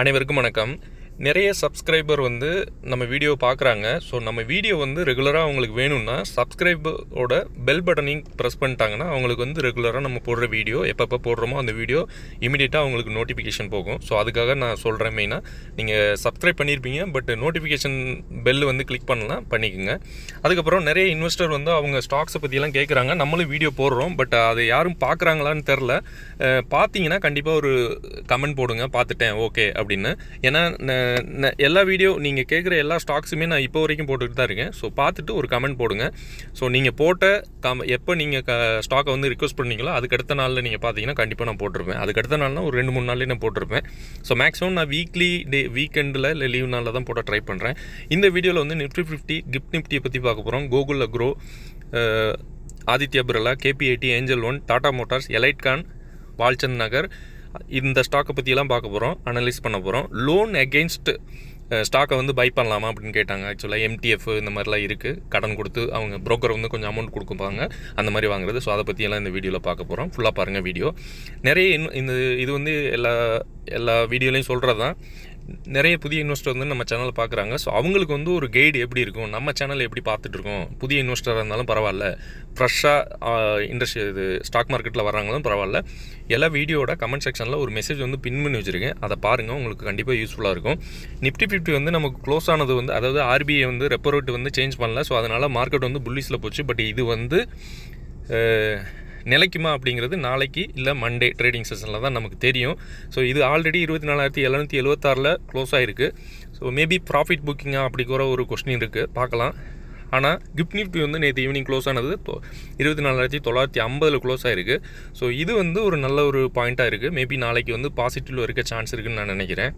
அனைவருக்கும் வணக்கம். நிறைய சப்ஸ்கிரைபர் வந்து நம்ம வீடியோ பார்க்குறாங்க. ஸோ நம்ம வீடியோ வந்து ரெகுலராக அவங்களுக்கு வேணும்னா சப்ஸ்கிரைபரோட பெல் பட்டனையும் ப்ரெஸ் பண்ணிட்டாங்கன்னா அவங்களுக்கு வந்து ரெகுலராக நம்ம போடுற வீடியோ எப்பப்போ போடுறோமோ அந்த வீடியோ இமீடியட்டாக அவங்களுக்கு நோட்டிஃபிகேஷன் போகும். ஸோ அதுக்காக நான் சொல்கிறேன், மெயினாக நீங்கள் சப்ஸ்கிரைப் பண்ணியிருப்பீங்க, பட் நோட்டிஃபிகேஷன் பெல் வந்து கிளிக் பண்ணலாம், பண்ணிக்கோங்க. அதுக்கப்புறம் நிறைய இன்வெஸ்டர் வந்து அவங்க ஸ்டாக்ஸை பற்றியெல்லாம் கேட்குறாங்க. நம்மளும் வீடியோ போடுறோம், பட் அதை யாரும் பார்க்குறாங்களான்னு தெரில. பார்த்தீங்கன்னா கண்டிப்பாக ஒரு கமெண்ட் போடுங்க, பார்த்துட்டேன் ஓகே அப்படின்னு. ஏன்னா எல்லா வீடியோ நீங்கள் கேட்குற எல்லா ஸ்டாக்ஸுமே நான் இப்போ வரைக்கும் போட்டுக்கிட்டு தான் இருக்கேன். ஸோ பார்த்துட்டு ஒரு கமெண்ட் போடுங்க. ஸோ நீங்கள் போட்ட எப்போ நீங்கள் ஸ்டாக்கை வந்து ரிக்வஸ்ட் பண்ணீங்களோ அதுக்கடுத்த நாளில் நீங்கள் பார்த்தீங்கன்னா கண்டிப்பாக நான் போட்டிருப்பேன். அதுக்கடுத்த நாள்னால் ஒரு 2-3 நாள்லேயே நான் போட்டிருப்பேன். ஸோ மேக்ஸிமம் நான் வீக்லி வீக்கெண்டில் இல்லை லீவ் நாளில் தான் போட ட்ரை பண்ணுறேன். இந்த வீடியோவில் வந்து நிஃப்டி 50 கிஃப்ட் நிஃப்டியை பற்றி பார்க்க போகிறோம். Gokul Agro, Aditya Birla, KPIT, Angel One, Tata Motors, Elitecon, Walchandnagar, இந்த ஸ்டாக்கை பற்றியெல்லாம் பார்க்க போகிறோம், அனலைஸ் பண்ண போகிறோம். லோன் அகெயின்ஸ்ட் ஸ்டாக்கை வந்து பை பண்ணலாமா அப்படின்னு கேட்டாங்க. ஆக்சுவலாக MTF இந்த மாதிரிலாம் இருக்குது. கடன் கொடுத்து அவங்க ப்ரோக்கர் வந்து கொஞ்சம் அமௌண்ட் கொடுப்பாங்க, அந்த மாதிரி வாங்குறது. ஸோ அதை பற்றியெல்லாம் இந்த வீடியோவில் பார்க்க போகிறோம். ஃபுல்லாக பாருங்கள் வீடியோ. நிறைய இது வந்து எல்லா வீடியோலையும் சொல்கிறது தான். நிறைய புதிய இன்வெஸ்டர் வந்து நம்ம சேனலில் பார்க்குறாங்க. ஸோ அவங்களுக்கு வந்து ஒரு கைடு எப்படி இருக்கும், நம்ம சேனல் எப்படி பார்த்துட்ருக்கோம், புதிய இன்வெஸ்டராக இருந்தாலும் பரவாயில்ல, ஃப்ரெஷ்ஷாக இண்டஸ்ட்ரி இது ஸ்டாக் மார்க்கெட்டில் வர்றாங்களும் பரவாயில்ல, எல்லா வீடியோட கமெண்ட் செக்ஷனில் ஒரு மெசேஜ் வந்து பின் பண்ணி வச்சுருக்கேன். அதை பாருங்கள், உங்களுக்கு கண்டிப்பாக யூஸ்ஃபுல்லாக இருக்கும். நிஃப்டி 50 வந்து நமக்கு க்ளோஸ் ஆனது வந்து, அதாவது RBI வந்து ரெப்போ ரேட் வந்து சேஞ்ச் பண்ணல. ஸோ அதனால் மார்க்கெட் வந்து புல்லிஸில் போச்சு. பட் இது வந்து நிலைக்குமா அப்படிங்கிறது நாளைக்கு இல்லை மண்டே ட்ரேடிங் செஷனில் தான் நமக்கு தெரியும். ஸோ இது ஆல்ரெடி 24,776 க்ளோஸ் ஆகிருக்கு. ஸோ மேபி ப்ராஃபிட் புக்கிங்காக அப்படிங்கிற ஒரு கொஸ்டின் இருக்குது, பார்க்கலாம். ஆனால் கிஃப்ட் நிஃப்டி வந்து நேற்று ஈவினிங் க்ளோஸ் ஆனது 24,950 க்ளோஸ் ஆகிருக்கு. ஸோ இது வந்து ஒரு நல்ல ஒரு பாயிண்ட்டாக இருக்குது. மேபி நாளைக்கு வந்து பாசிட்டிவில் இருக்க சான்ஸ் இருக்குதுன்னு நான் நினைக்கிறேன்.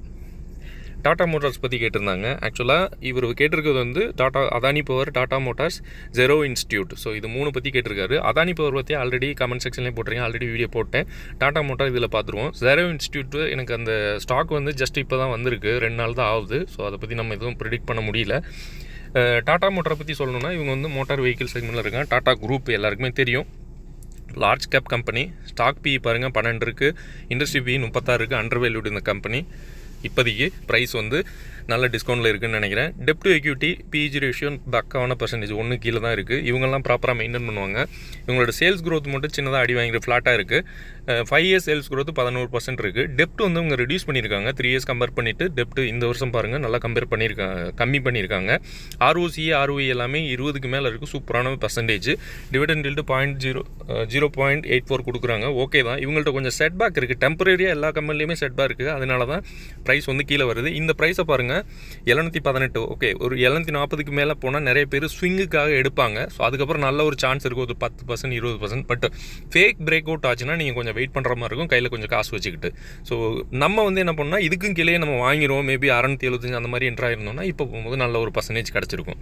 டாடா மோட்டார்ஸ் பற்றி கேட்டிருந்தாங்க. ஆக்சுவலாக இவர் கேட்டிருக்கிறது வந்து Adani power, Tata Motors, zero institute. So இது 3 பற்றி கேட்டிருக்காரு. அதானி பவர் பற்றி ஆல்ரெடி கமெண்ட் செக்ஷன்லேயும் போட்டிருக்கேன், ஆல்ரெடி வீடியோ போட்டேன். டாடா மோட்டார் இதில் பார்த்துருவோம். ஜெரோ இன்ஸ்டியூட் எனக்கு அந்த ஸ்டாக் வந்து ஜஸ்ட் இப்போ தான் வந்திருக்கு, 2 நாள் தான் ஆகுது. ஸோ அதை பற்றி நம்ம எதுவும் ப்ரிடிக்ட் பண்ண முடியல. டாடா மோட்டாரை பற்றி சொல்லணும்னா இவங்க வந்து மோட்டார் வெஹிக்கிள் செக்மெண்ட்டில் இருக்காங்க. டாடா குரூப் எல்லாருக்குமே தெரியும், large cap company. Stock PE பாருங்கள் 12 இருக்குது, இண்டஸ்ட்ரி PE 36 இருக்குது. அண்டர் வேல்யூடு இந்த கம்பெனி. இப்போதைக்கு ப்ரைஸ் வந்து நல்ல டிஸ்கவுண்ட்டில் இருக்குதுன்னு நினைக்கிறேன். டெப்ட் டு எக்யூட்டி PEG ரேஷியோ பக்காவான பர்சன்டேஜ் 1 கீழே தான் இருக்குது. இவங்கெல்லாம் ப்ராப்பராக மெயின்டைன் பண்ணுவாங்க. இவங்களோட சேல்ஸ் க்ரோத் மட்டும் சின்னதாக அடி வாங்கிட்டு ஃப்ளாட்டாக இருக்குது. 5 இயர்ஸ் சேல்ஸ் க்ரோத் 11% இருக்குது. டெப்ட் வந்து இவங்க ரெடியூஸ் பண்ணியிருக்காங்க 3 இயர்ஸ் கம்பேர் பண்ணிவிட்டு. டெப்ட் இந்த வருஷம் பாருங்கள் நல்லா கம்மி பண்ணியிருக்காங்க. ROCE ROE எல்லாமே 20க்கு மேலே இருக்குது, சூப்பரான பர்சன்டேஜ். டிவிடெண்ட் ஈல்டு 0.84 கொடுக்குறாங்க, ஓகே தான். இவங்கள்ட்ட கொஞ்சம் செட்பேக் இருக்குது, டெம்பரரியாக எல்லா கம்பெனிலையுமே செட்பேக் இருக்குது. அதனால தான் ப்ரைஸ் வந்து கீழே வருது. இந்த ப்ரைஸை பாருங்கள் 718, ஓகே. ஒரு 740க்கு மேலே போனால் நிறைய பேர் ஸ்விங்குக்காக எடுப்பாங்க. ஸோ அதுக்கப்புறம் நல்ல ஒரு சான்ஸ் இருக்கும், ஒரு 10% 20%. பட் ஃபேக் பிரேக் அவுட் ஆச்சுன்னா நீங்கள் கொஞ்சம் வெயிட் பண்ணுற மாதிரி இருக்கும், கையில் கொஞ்சம் காசு வச்சுக்கிட்டு. ஸோ நம்ம வந்து என்ன பண்ணால் இதுக்கும் கீழே நம்ம வாங்கிடுவோம். மேபி 675 அந்த மாதிரி என்ட்ரு ஆயிருந்தோம்னா இப்போ போகும்போது நல்ல ஒரு பர்சன்டேஜ் கிடச்சிருக்கும்.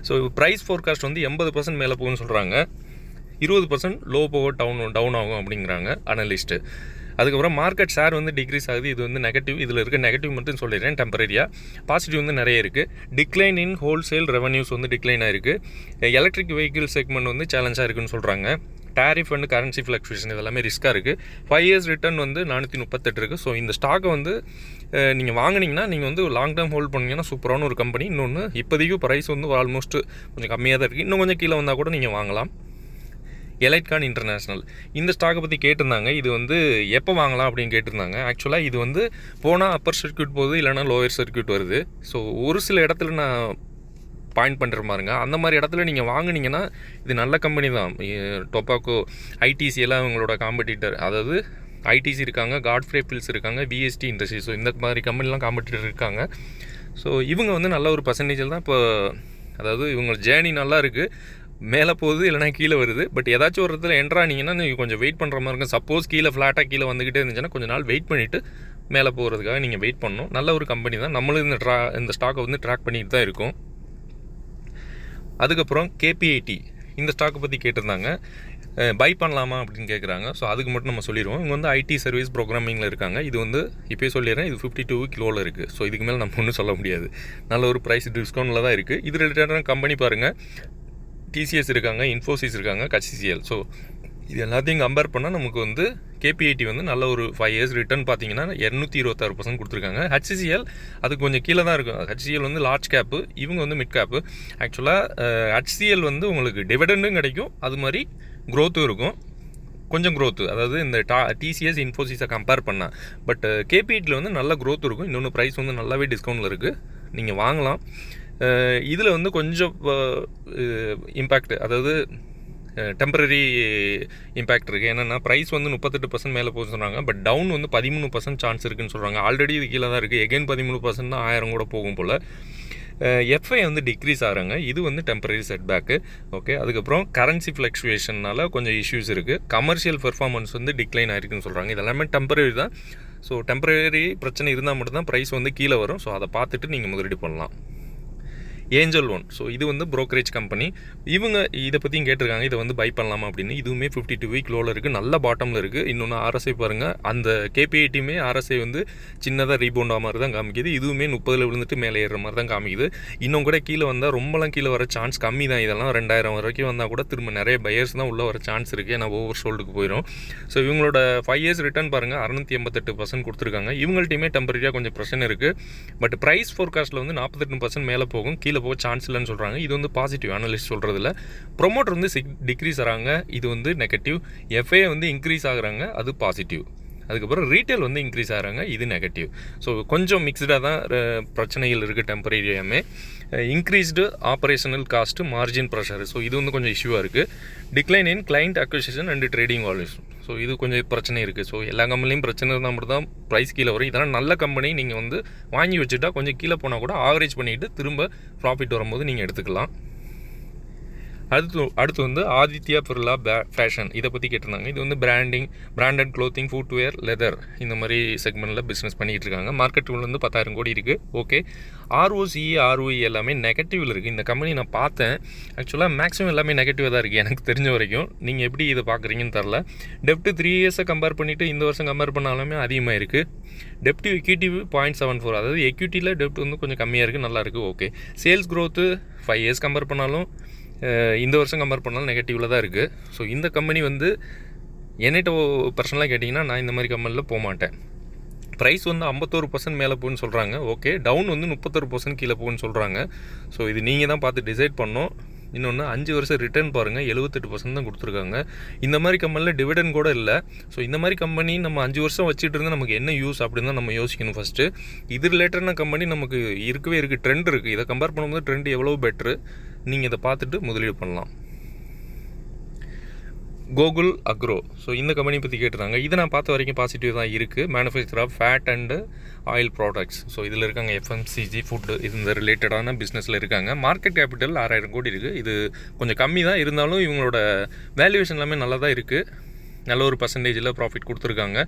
ஸோ ப்ரைஸ் ஃபோர்காஸ்ட் வந்து 80% மேலே போகும்னு சொல்கிறாங்க, 20% லோ போக டவுன் ஆகும் அப்படிங்கிறாங்க அனலிஸ்ட்டு. அதுக்கப்புறம் மார்க்கெட் ஷேர் வந்து டிக்ரீஸ் ஆகுது. இது வந்து நெகட்டிவ். இதில் இருக்க நெகட்டிவ் மட்டும் சொல்லிடுறேன், டெம்பரரியாக. பாசிட்டிவ் வந்து நிறைய இருக்குது. டிக்ளைன் இன் ஹோல்சேல் ரெவன்யூஸ் வந்து டிக்ளைன் ஆகிருக்கு. எலக்ட்ரிக் வெஹிக்கிள் செக்மெண்ட் வந்து சேலஞ்சாக இருக்குதுன்னு சொல்கிறாங்க. டேரிஃப் அண்ட் கரன்சி ஃப்ளக்சுவேஷன் இதெல்லாமே ரிஸ்க்காக இருக்குது. 5 இயர்ஸ் ரிட்டர்ன் வந்து 438 இருக்குது. ஸோ இந்த ஸ்டாக்கை வந்து நீங்கள் வாங்கினீங்கன்னா நீங்கள் வந்து லாங் டேர்ம் ஹோல்ட் பண்ணிங்கன்னா சூப்பரான ஒரு கம்பெனி. இன்னொன்று இப்போதைக்கும் ப்ரைஸ் வந்து ஆல்மோஸ்ட் கொஞ்சம் கம்மியாக தான் இருக்குது. இன்னும் கொஞ்சம் கீழே வந்தால் கூட நீங்கள் வாங்கலாம். எலைட்கான் இன்டர்நேஷ்னல் இந்த ஸ்டாக்கை பற்றி கேட்டிருந்தாங்க. இது வந்து எப்போ வாங்கலாம் அப்படின்னு கேட்டிருந்தாங்க. ஆக்சுவலாக இது வந்து போனால் அப்பர் சர்க்யூட் போகுது, இல்லைனா லோயர் சர்க்யூட் வருது. ஸோ ஒரு சில இடத்துல நான் பாயிண்ட் பண்ணுற பாருங்க, அந்த மாதிரி இடத்துல நீங்கள் வாங்கினீங்கன்னா இது நல்ல கம்பெனி தான். டொபாக்கோ, ITC எல்லாம் இவங்களோட காம்படிட்டர். அதாவது ITC இருக்காங்க, காட்ஃப்ரே பில்ஸ் இருக்காங்க, VST இண்டஸ்ட்ரி. ஸோ இந்த மாதிரி கம்பெனிலாம் காம்படிட்டர் இருக்காங்க. ஸோ இவங்க வந்து நல்ல ஒரு பர்சன்டேஜில் தான் இப்போ, அதாவது இவங்க ஜேர்னி நல்லா இருக்குது, மேலே போகுது இல்லைனா கீழே வருது. பட் ஏதாச்சும் ஒரு இடத்துல என்ட்ரானிங்கன்னா நீங்கள் கொஞ்சம் வெயிட் பண்ணுற மாதிரி இருக்கும். சப்போஸ் கீழே ஃப்ளாட்டாக கீழே வந்துக்கிட்டே இருந்துச்சுன்னா கொஞ்சம் நாள் வெயிட் பண்ணிவிட்டு மேலே போகிறதுக்காக நீங்கள் வெயிட் பண்ணணும். நல்ல ஒரு கம்பெனி தான். நம்மளும் இந்த ஸ்டாக்கை வந்து ட்ராக் பண்ணிட்டு தான் இருக்கும். அதுக்கப்புறம் KPIT இந்த ஸ்டாக்கை பற்றி கேட்டிருந்தாங்க, பை பண்ணலாமா அப்படின்னு கேட்குறாங்க. ஸோ அதுக்கு மட்டும் நம்ம சொல்லிடுவோம். இவங்க வந்து IT சர்வீஸ் ப்ரோக்ராமிங்கில் இருக்காங்க. இது வந்து இப்போயே சொல்லிடுறேன், இது 52 கிலோவில் இருக்குது. ஸோ இதுக்கு மேலே நம்ம ஒன்றும் சொல்ல முடியாது. நல்ல ஒரு ப்ரைஸ் டிஸ்கவுண்ட்டில் தான் இருக்குது. இது ரிலேட்டடான கம்பெனி பாருங்கள், TCS இருக்காங்க, இன்ஃபோசிஸ் இருக்காங்க, HCL. ஸோ இது எல்லாத்தையும் கம்பேர் பண்ணால் நமக்கு வந்து கேபிஐடி வந்து நல்ல ஒரு 5 இயர்ஸ் ரிட்டர்ன் பார்த்தீங்கன்னா 226% கொடுத்துருக்காங்க. HCL அது கொஞ்சம் கீழே தான் இருக்கும். HCL வந்து லார்ஜ் கேப்பு, இவங்க வந்து மிட் கேப்பு. ஆக்சுவலாக HCL வந்து உங்களுக்கு டிவிடெண்டும் கிடைக்கும், அது மாதிரி க்ரோத்தும் இருக்கும், கொஞ்சம் க்ரோத்து, அதாவது இந்த டிசிஎஸ் இன்ஃபோசிஸை கம்பேர் பண்ணால். பட் கேபிஐடியில் வந்து நல்ல க்ரோத் இருக்கும். இன்னொன்று ப்ரைஸ் வந்து நல்லாவே டிஸ்கவுண்ட்டில் இருக்குது, நீங்கள் வாங்கலாம். இதில் வந்து கொஞ்சம் இம்பேக்ட், அதாவது டெம்பரரி இம்பேக்ட் இருக்குது. என்னென்னா ப்ரைஸ் வந்து 38% மேலே போகுதுன்னு சொல்கிறாங்க, பட் டவுன் வந்து 13% சான்ஸ் இருக்குதுன்னு சொல்கிறாங்க. ஆல்ரெடி இது கீழே தான் இருக்குது, எகைன் 13% தான் 1000 கூட போகும் போல். எஃப்ஐ வந்து டிக்ரீஸ் ஆகிறாங்க, இது வந்து டெம்பரரி செட்பேக்கு. ஓகே, அதுக்கப்புறம் கரன்சி ஃப்ளக்சுவேஷனால் கொஞ்சம் இஷ்யூஸ் இருக்குது. கமர்ஷியல் பெர்ஃபார்மன்ஸ் வந்து டிக்ளைன் ஆகிருக்குன்னு சொல்கிறாங்க. இதெல்லாமே டெம்பரரி தான். ஸோ டெம்பரரி பிரச்சனை இருந்தால் மட்டும்தான் ப்ரைஸ் வந்து கீழே வரும். ஸோ அதை பார்த்துட்டு நீங்கள் முதலீடு பண்ணலாம். ஏஞ்சல் ஒன், ஸோ இது வந்து ப்ரோக்கரேஜ் கம்பெனி. இவங்க இதை பற்றியும் கேட்டிருக்காங்க, இதை வந்து பை பண்ணலாமா அப்படின்னு. இதுவுமே 52 வீக் லோவில் இருக்குது, நல்ல பாட்டமில் இருக்குது. இன்னொன்று ஆர்எஸ்ஐ பாருங்கள், அந்த கேபிஐடியுமே ஆர்எஸ்ஐ வந்து சின்னதாக ரீபவுண்ட் ஆக மாதிரி தான் காமிக்குது. இதுவுமே 30 விழுந்துட்டு மேலே ஏறுற மாதிரி தான் காமிக்குது. இன்னும் கூட கீழே வந்தால் ரொம்பலாம் கீழே வர சான்ஸ் கம்மி தான். இதெல்லாம் 2000 வரைக்கும் வந்தால் கூட திரும்ப நிறைய பையர்ஸ் தான் உள்ளே வர சான்ஸ் இருக்குது, ஏன்னா ஓவர் சோல்டுக்கு போயிடும். ஸோ இவங்களோட 5 இயர்ஸ் ரிட்டர்ன் பாருங்கள், 688% கொடுத்துருக்காங்க. இவங்கள்ட்டையுமே டெம்பரரியாக கொஞ்சம் பிரச்சனை இருக்குது. பட் ப்ரைஸ் ஃபோர்காஸ்ட்டில் வந்து 48% மேலே போகும், கீழே போக சான்ஸ் இல்லைன்னு சொல்கிறாங்க. இது வந்து பாசிட்டிவ், அனலிஸ்ட் சொல்கிறதுல. ப்ரொமோட்டர் வந்து டிக்ரீஸ் ஆகிறாங்க, இது வந்து நெகட்டிவ். எஃப்ஏ வந்து இன்க்ரீஸ் ஆகுறாங்க, அது பாசிட்டிவ். அதுக்கப்புறம் ரீட்டைல் வந்து இன்க்ரீஸ் ஆகிறாங்க, இது நெகட்டிவ். ஸோ கொஞ்சம் மிக்ஸ்டாக தான் பிரச்சனைகள் இருக்குது டெம்பரரியாமே. Increased operational cost, margin pressure, so இது வந்து கொஞ்சம் இஷ்யூவாக இருக்குது. Decline in client acquisition and trading volumes, so இது கொஞ்சம் பிரச்சனை இருக்குது. ஸோ எல்லா கம்பெனிலையும் பிரச்சனை இருந்தால் மட்டும் தான் ப்ரைஸ் கீழே வரும். இதெல்லாம் நல்ல கம்பெனி, நீங்கள் வந்து வாங்கி வச்சுட்டா கொஞ்சம் கீழே போனால் கூட ஆவரேஜ் பண்ணிவிட்டு திரும்ப ப்ராஃபிட் வரும்போது நீங்கள் எடுத்துக்கலாம். அடுத்து வந்து ஆதித்யா பிர்லா ஃபேஷன், இதை பற்றி கேட்டிருந்தாங்க. இது வந்து பிராண்டட் க்ளோத்திங், ஃபுட்வேர், லெதர், இந்த மாதிரி செக்மெண்ட்டில் பிஸ்னஸ் பண்ணிகிட்டு இருக்காங்க. மார்க்கெட் வந்து 10,000 கோடி இருக்குது. ஓகே, ஆர்ஓசிஇ ஆர்ஓஇ எல்லாமே நெகட்டிவில் இருக்குது. இந்த கம்பெனி நான் பார்த்தேன், ஆக்சுவலாக மேக்ஸிமம் எல்லாமே நெகட்டிவாக தான் இருக்குது எனக்கு தெரிஞ்ச வரைக்கும். நீங்கள் எப்படி இதை பார்க்குறீங்கன்னு தெரில. டெப்ட்டு 3 இயர்ஸை கம்பேர் பண்ணிவிட்டு இந்த வருஷம் கம்பேர் பண்ணாலுமே அதிகமாக இருக்குது. டெப்ட் எக்யூட்டி 0.74, அதாவது எக்யூட்டியில் டெப்ட் வந்து கொஞ்சம் கம்மியாக இருக்குது, நல்லாயிருக்கு. Okay, sales growth 5 years compare பண்ணாலும் இந்த வருஷம் கம்பேர் பண்ணாலும் நெகட்டிவில் தான் இருக்குது. ஸோ இந்த கம்பெனி வந்து என்னிட்ட பர்சனலாக கேட்டிங்கன்னா நான் இந்த மாதிரி கம்பெனியில் போக மாட்டேன். ப்ரைஸ் வந்து 51% மேலே போகுன்னு சொல்கிறாங்க. ஓகே, டவுன் வந்து 31% கீழே போகுன்னு சொல்கிறாங்க. ஸோ இது நீங்கள் தான் பார்த்து டிசைட் பண்ணணும். இன்னொன்று 5 வருஷம் ரிட்டர்ன் பாருங்கள், 78% தான் கொடுத்துருக்காங்க. இந்த மாதிரி கம்பெனியில் டிவிடன் கூட இல்லை. ஸோ இந்த மாதிரி கம்பெனி நம்ம 5 வருஷம் வச்சுட்டு இருந்தால் நமக்கு என்ன யூஸ் அப்படின்னு தான் நம்ம யோசிக்கணும் ஃபஸ்ட்டு. இது ரிலேட்டடான கம்பெனி நமக்கு இருக்கவே இருக்குது, ட்ரெண்ட் இருக்குது. இதை கம்பேர் பண்ணும்போது ட்ரெண்ட் எவ்வளோ பெட்ரு, நீங்கள் இதை பார்த்துட்டு முதலீடு பண்ணலாம். கோகுல் அக்ரோ, ஸோ இந்த கம்பெனி பற்றி கேட்டிருந்தாங்க. இதை நான் பார்த்த வரைக்கும் பாசிட்டிவ் தான் இருக்குது. Manufacture of fat and oil products, so இதில் இருக்காங்க. எஃப்எம்சிஜி, ஃபுட்டு, இந்த ரிலேட்டடான பிஸ்னஸில் இருக்காங்க. மார்க்கெட் கேபிட்டல் 6000 கோடி இருக்குது. இது கொஞ்சம் கம்மி தான், இருந்தாலும் இவங்களோட வேல்யூவேஷன் எல்லாமே நல்லா தான் இருக்குது. நல்ல ஒரு பர்சன்டேஜில் ப்ராஃபிட் கொடுத்துருக்காங்க.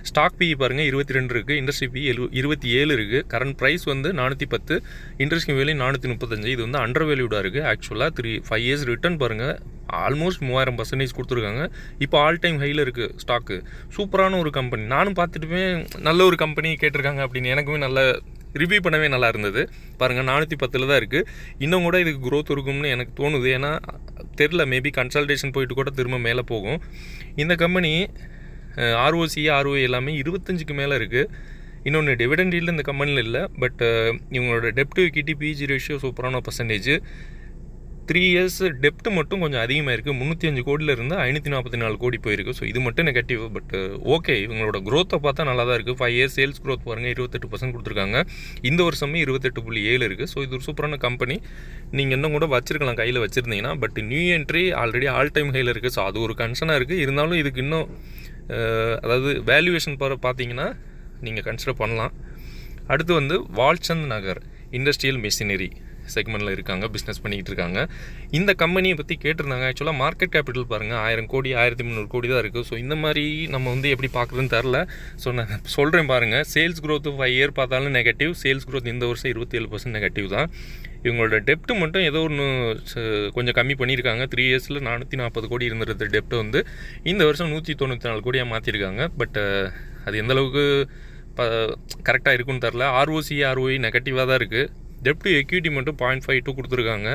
ஸ்டாக் பிஇ பாருங்கள் 22 இருக்குது, இண்டஸ்ட்ரி பிஇ 27 இருக்குது. கரண்ட் ப்ரைஸ் வந்து 410, இண்டஸ்ட்ரி வேல்யூ 435. இது வந்து அண்டர் வேல்யூடாக இருக்குது. ஆக்சுவலாக 5 இயர்ஸ் ரிட்டர்ன் பாருங்கள், ஆல்மோஸ்ட் 3000% கொடுத்துருக்காங்க. இப்போ ஆல் டைம் ஹையில் இருக்குது ஸ்டாக்கு. சூப்பரான ஒரு கம்பெனி, நானும் பார்த்துட்டுமே நல்ல ஒரு கம்பெனி கேட்டிருக்காங்க அப்படின்னு எனக்குமே நல்ல ரிவ்யூ பண்ணவே நல்லா இருந்தது. பாருங்கள் 410 தான் இருக்குது. இன்னும் கூட இதுக்கு க்ரோத் இருக்கும்னு எனக்கு தோணுது. ஏன்னா தெரில, மேபி கன்சல்டேஷன் போயிட்டு கூட திரும்ப மேலே போகும். இந்த கம்பெனி ஆர்ஓசி ஆர்ஓஏ எல்லாமே 25க்கு மேலே இருக்குது. இன்னொன்று டிவிடெண்ட் ஈல்டு இந்த கம்பெனியில் இல்லை. பட் இவங்களோட டெப்ட் எக்விட்டி பிஜி ரேஷியோ சூப்பரான பர்சன்டேஜ். 3 இயர்ஸ் டெப்ட் மட்டும் கொஞ்சம் அதிகமாக இருக்குது. 305 கோடியிலிருந்து 544 கோடி போயிருக்கு. ஸோ இது மட்டும் நெகட்டிவ். பட் ஓகே, இவங்களோட க்ரோத்தை பார்த்தா நல்லா தான் இருக்குது. 5 இயர்ஸ் சேல்ஸ் க்ரோத் பாருங்கள் 28% கொடுத்துருக்காங்க. இந்த வருஷமே 28.7 இருக்குது. ஸோ இது ஒரு சூப்பரான கம்பெனி. நீங்கள் இன்னும் கூட வச்சுருக்கலாம், கையில் வச்சுருந்தீங்கன்னா. But new entry already all time ஹையில் இருக்குது. ஸோ அது ஒரு கன்சர்னாக இருக்குது. இருந்தாலும் இதுக்கு இன்னும் அதாவது வேல்யூவேஷன் பார்த்தீங்கன்னா நீங்கள் கன்சிடர் பண்ணலாம். அடுத்து வந்து வால்சந்த் நகர் இண்டஸ்ட்ரியல் மெஷினரி செக்மெண்ட்டில் இருக்காங்க, பிஸ்னஸ் பண்ணிக்கிட்டு இருக்காங்க. இந்த கம்பெனியை பற்றி கேட்டிருந்தாங்க. ஆக்சுவலாக மார்க்கெட் கேபிட்டல் பாருங்கள் 1000 கோடி 1300 கோடி தான் இருக்குது. ஸோ இந்த மாதிரி நம்ம வந்து எப்படி பார்க்குறதுன்னு தெரில. ஸோ நான் சொல்கிறேன் பாருங்கள், சேல்ஸ் க்ரோத்து 5 இயர் பார்த்தாலும் நெகட்டிவ். சேல்ஸ் க்ரோத் இந்த வருஷம் 27% நெகட்டிவ் தான். இவங்களோட டெப்ட்டு மட்டும் ஏதோ ஒன்று கொஞ்சம் கம்மி பண்ணியிருக்காங்க. 3 இயர்ஸில் 440 கோடி இருந்துருது டெப்ட்டு வந்து இந்த வருஷம் 194 கோடியாக மாற்றிருக்காங்க. பட் அது எந்தளவுக்கு கரெக்டாக இருக்குன்னு தெரில. ஆர்ஓசி ஆர்ஓஇ நெகட்டிவாக தான் இருக்குது. டெப்ட் எக்யூட்டி மட்டும் 0.52 கொடுத்துருக்காங்க.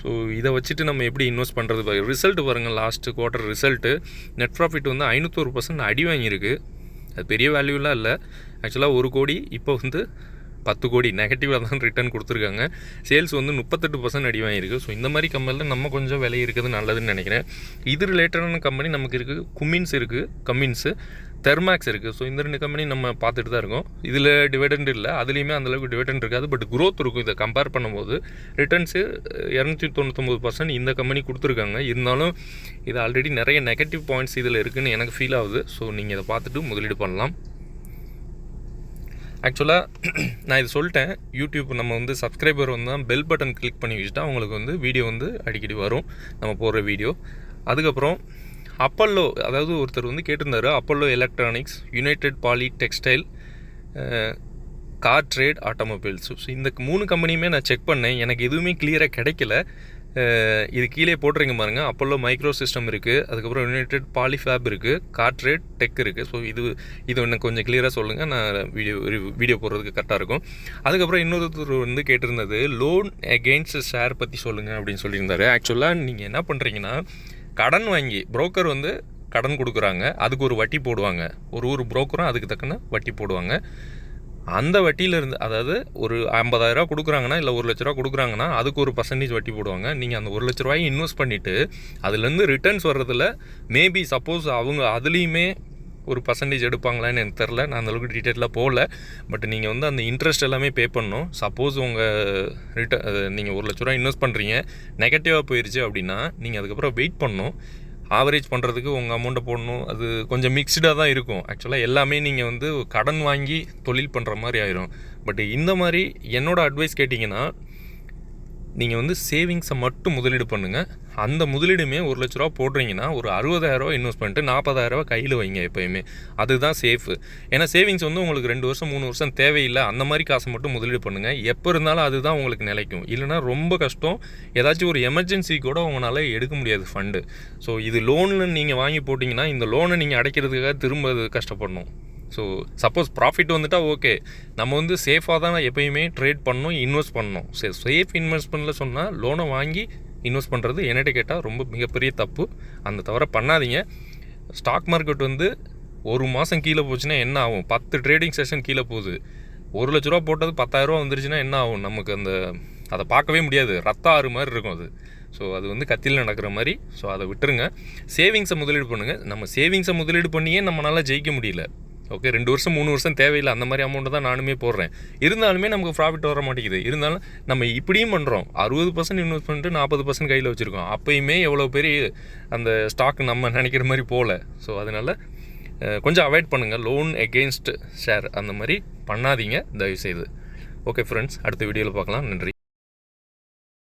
ஸோ இதை வச்சுட்டு நம்ம எப்படி இன்வெஸ்ட் பண்ணுறது? ரிசல்ட் பாருங்கள், last quarter result net profit வந்து 501% அடி வாங்கியிருக்கு. அது பெரிய வேல்யூலாம் இல்லை. ஆக்சுவலாக 1 கோடி இப்போ வந்து 10 கோடி நெகட்டிவாக தான் ரிட்டர்ன் கொடுத்துருக்காங்க. சேல்ஸ் வந்து 38% அடி வாங்கியிருக்கு. ஸோ இந்த மாதிரி கம்பெனியில் நம்ம கொஞ்சம் விலை இருக்குது நல்லதுன்னு நினைக்கிறேன். இது ரிலேட்டடான கம்பெனி நமக்கு இருக்குது. குமின்ஸ் இருக்குது, கம்மின்ஸு, தெர்மேக்ஸ் இருக்குது. ஸோ இந்த 2 கம்பெனி நம்ம பார்த்துட்டு தான் இருக்கோம். இதில் டிவிடெண்ட் இல்லை, அதுலேயுமே அந்தளவுக்கு டிவிடெண்ட் இருக்காது, பட் க்ரோத் இருக்கும். இதை கம்பேர் பண்ணும்போது ரிட்டர்ன்ஸு 299% இந்த கம்பெனி கொடுத்துருக்காங்க. இருந்தாலும் இது ஆல்ரெடி நிறைய நெகட்டிவ் பாயிண்ட்ஸ் இதில் இருக்குதுன்னு எனக்கு ஃபீல் ஆகுது. ஸோ நீங்கள் இதை பார்த்துட்டு முதலீடு பண்ணலாம். ஆக்சுவலாக நான் இது சொல்லிட்டேன், யூடியூப் நம்ம வந்து சப்ஸ்கிரைபர் வந்தால் பெல் பட்டன் கிளிக் பண்ணி வச்சுட்டா அவங்களுக்கு வந்து வீடியோ வந்து அடிக்கடி வரும், நம்ம போடுற வீடியோ. அதுக்கப்புறம் அப்பல்லோ, அதாவது ஒருத்தர் வந்து கேட்டிருந்தார், Apollo electronics, united poly textile, car trade, automobiles. So இந்த 3 கம்பெனியுமே நான் செக் பண்ணேன், எனக்கு எதுவுமே கிளியராக கிடைக்கல. இது கீழே போட்டுறீங்க பாருங்கள். அப்பல்லோ மைக்ரோ சிஸ்டம் இருக்குது, அதுக்கப்புறம் யுனைடெட் பாலிஃபேப் இருக்குது, கார் ட்ரேட், டெக் இருக்குது. ஸோ இது எனக்கு கொஞ்சம் கிளியராக சொல்லுங்கள், நான் வீடியோ போடுறதுக்கு கரெக்டாக இருக்கும். அதுக்கப்புறம் இன்னொருத்தர் வந்து கேட்டிருந்தது, லோன் அகெயின்ஸ்ட் ஷேர் பற்றி சொல்லுங்கள் அப்படின்னு சொல்லியிருந்தாரு. ஆக்சுவலாக நீங்கள் என்ன பண்ணுறீங்கன்னா, கடன் வாங்கி புரோக்கர் வந்து கடன் கொடுக்குறாங்க, அதுக்கு ஒரு வட்டி போடுவாங்க. ஒரு புரோக்கரும் அதுக்கு தக்கன வட்டி போடுவாங்க. அந்த வட்டியிலேருந்து, அதாவது ஒரு 50,000 கொடுக்குறாங்கன்னா இல்லை 1 லட்ச ரூபா கொடுக்குறாங்கன்னா அதுக்கு ஒரு % வட்டி போடுவாங்க. நீங்கள் அந்த 1 லட்ச ரூபாயை இன்வெஸ்ட் பண்ணிவிட்டு அதுலேருந்து ரிட்டர்ன்ஸ் வர்றதில் மேபி சப்போஸ் அவங்க அதுலேயுமே ஒரு % எடுப்பாங்களான்னு எனக்கு தெரில, நான் அந்தளவுக்கு டீட்டெயிலாக போகல. பட் நீங்கள் வந்து அந்த இன்ட்ரெஸ்ட் எல்லாமே பே பண்ணணும். சப்போஸ் உங்கள் நீங்கள் 1 லட்ச ரூபா இன்வெஸ்ட் பண்ணுறீங்க, நெகட்டிவாக போயிடுச்சு அப்படின்னா நீங்கள் அதுக்கப்புறம் வெயிட் பண்ணணும். ஆவரேஜ் பண்ணுறதுக்கு உங்கள் அமௌண்ட்டை போடணும். அது கொஞ்சம் மிக்ஸ்டாக தான் இருக்கும். ஆக்சுவலாக எல்லாமே நீங்கள் வந்து கடன் வாங்கி தொழில் பண்ணுற மாதிரி ஆயிரும். பட் இந்த மாதிரி என்னோடய அட்வைஸ் கேட்டிங்கன்னா, நீங்கள் வந்து சேவிங்ஸை மட்டும் முதலீடு பண்ணுங்கள். அந்த முதலீடுமே 1 லட்ச ரூபா போடுறீங்கன்னா ஒரு 60,000 இன்வெஸ்ட் பண்ணிட்டு 40,000 கையில் வைங்க எப்போயுமே. அதுதான் சேஃபு. ஏன்னா சேவிங்ஸ் வந்து உங்களுக்கு 2 வருஷம் 3 வருஷம் தேவையில்லை. அந்த மாதிரி காசை மட்டும் முதலீடு பண்ணுங்கள். எப்போ இருந்தாலும் அதுதான் உங்களுக்கு நிலைக்கும். இல்லைனா ரொம்ப கஷ்டம். ஏதாச்சும் ஒரு எமர்ஜென்சி கூட உங்களால் எடுக்க முடியாது ஃபண்டு. ஸோ இது லோனில் நீங்கள் வாங்கி போட்டிங்கன்னா இந்த லோனை நீங்கள் அடைக்கிறதுக்காக திரும்ப கஷ்டப்படணும். ஸோ சப்போஸ் ப்ராஃபிட் வந்துட்டால் ஓகே, நம்ம வந்து சேஃபாக தான் எப்போயுமே ட்ரேட் பண்ணணும், இன்வெஸ்ட் பண்ணணும். சேஃப் இன்வெஸ்ட்மெண்ட்டில் சொன்னால் லோனை வாங்கி இன்வெஸ்ட் பண்ணுறது என்கிட்ட கேட்டால் ரொம்ப மிகப்பெரிய தப்பு. அந்த தவிர பண்ணாதீங்க. ஸ்டாக் மார்க்கெட் வந்து 1 மாதம் கீழே போச்சுன்னா என்ன ஆகும்? 10 ட்ரேடிங் செஷன் கீழே போகுது. 1 லட்ச ரூபா போட்டது 10,000 வந்துருச்சுன்னா என்ன ஆகும்? நமக்கு அதை பார்க்கவே முடியாது, ரத்த ஆறு மாதிரி இருக்கும் அது. ஸோ அது வந்து கத்தியில் நடக்கிற மாதிரி. ஸோ அதை விட்டுருங்க. சேவிங்ஸை முதலீடு பண்ணுங்கள். நம்ம சேவிங்ஸை முதலீடு பண்ணியே நம்மளால் ஜெயிக்க முடியல. ஓகே, 2 வருஷம் 3 வருஷம் தேவையில்லை. அந்த மாதிரி அமௌண்ட்டு தான் நானுமே போடுறேன். இருந்தாலுமே நமக்கு ப்ராஃபிட் வர மாட்டேங்குது. இருந்தாலும் நம்ம இப்படியும் பண்ணுறோம். 60% இன்வெஸ்ட் பண்ணிட்டு 40% கையில் வச்சுருக்கோம். அப்போயுமே எவ்வளோ பெரிய அந்த ஸ்டாக் நம்ம நினைக்கிற மாதிரி போகல. ஸோ அதனால் கொஞ்சம் அவாய்ட் பண்ணுங்கள். லோன் அகெயின்ஸ்ட் ஷேர் அந்த மாதிரி பண்ணாதீங்க தயவுசெய்து. ஓகே ஃப்ரெண்ட்ஸ், அடுத்த வீடியோவில் பார்க்கலாம். நன்றி.